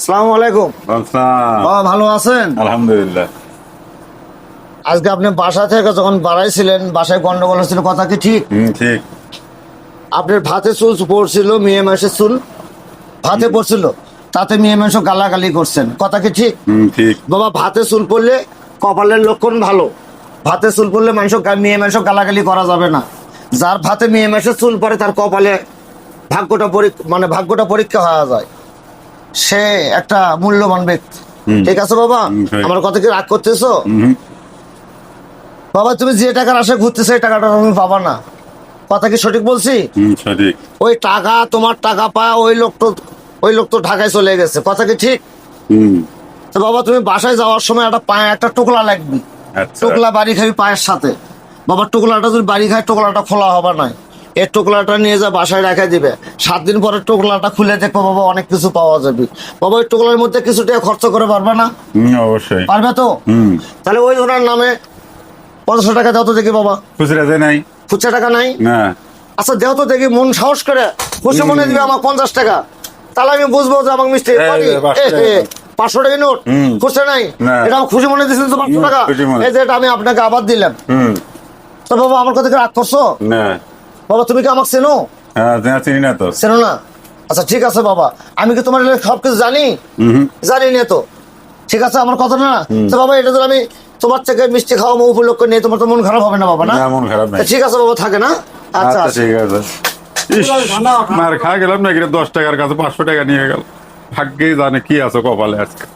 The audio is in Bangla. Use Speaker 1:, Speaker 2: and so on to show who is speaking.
Speaker 1: আসসালামু আলাইকুম। বাবা ভালো আছেন?
Speaker 2: আলহামদুলিল্লাহ।
Speaker 1: আজকে আপনি বাসা থেকে যখন বাড়াইছিলেন, বাসায় গন্ডগোল হচ্ছিল, কথা কি ঠিক?
Speaker 2: ঠিক।
Speaker 1: আপনার ভাতে চুল পড়ছিল, মেয়ে মানুষের চুল ভাতে পড়ছিল, তাতে মেয়ে মানুষ গালাগালি করছেন, কথা কি ঠিক?
Speaker 2: ঠিক।
Speaker 1: বাবা ভাতে চুল পড়লে কপালের লক্ষণ ভালো। ভাতে চুল পড়লে মেয়ে মানুষ গালাগালি করা যাবে না। যার ভাতে মেয়ে মানুষের চুল পড়ে তার কপালে ভাগ্যটা পরীক্ষা হওয়া যায়। সে একটা মূল্যবান ব্যক্তি। ঠিক আছে বাবা, আমার কথা কি রাগ করতেছো? বাবা তুমি যে টাকার আশা ঘুরতেছো এই টাকাটা তুমি পাবা না, কথা কি সঠিক বলছি?
Speaker 2: সঠিক।
Speaker 1: ওই টাকা, তোমার টাকা পায় ওই লোক তো ঢাকায় চলে গেছে, কথা কি ঠিক? তো বাবা তুমি বাসায় যাওয়ার সময় একটা পায়ে একটা টোকলা লাগবে।
Speaker 2: আচ্ছা।
Speaker 1: টোকলা বাড়ি খাবি পায়ের সাথে। বাবা টোকলাটা যদি বাড়ি খায় টোকলাটা খোলা হবে না, এই টোকলাটা নিয়ে যা বাসায় রেখে দিবে। 7 দিন পরে টোকলাটা খুলে দেখবো বাবা অনেক কিছু পাওয়া যাবে। বাবা ওই টোকলার মধ্যে কিছু টাকা খরচ করে পারবে না?
Speaker 2: অবশ্যই
Speaker 1: পারবে তো? তাহলে ওই ওনার নামে 500 টাকা দাও তো দেখি বাবা।
Speaker 2: খুচরা দেয় নাই?
Speaker 1: খুচরা টাকা নাই?
Speaker 2: না।
Speaker 1: আচ্ছা দেও তো দেখি, মন সাহস করে খুশি মনে দিবে আমার 50 টাকা, তাহলে আমি বুঝবো যে আমার মিষ্টি 500 টাকা নোট খুচরা নাই। এটা আমার খুশি মনে দিচ্ছেন তো 500 টাকা, এই যে এটা আমি আপনাকে আবার দিলাম। তো বাবা আমার কথা কি রাগ করছো?
Speaker 2: না
Speaker 1: বাবা তুমি কি আমাকে চেনো?
Speaker 2: চিনি না তো।
Speaker 1: চেনো না? আচ্ছা ঠিক আছে বাবা, আমি কি তোমার সবকিছু জানি? জানি না তো। ঠিক আছে আমার কথা না। তো বাবা এটা তো আমি তোমার থেকে মিষ্টি খাওয়া উপলক্ষ নিয়ে, তোমার তো মন খারাপ হবে না বাবা? না
Speaker 2: মন খারাপ নাই।
Speaker 1: ঠিক আছে বাবা, থাকে না? আচ্ছা
Speaker 2: ঠিক আছে। মার খা গেলাম না, 10 টাকার কাছে 500 টাকা নিয়ে গেল। ভাগ্যেই জানে কি আছে কপালে আজকে।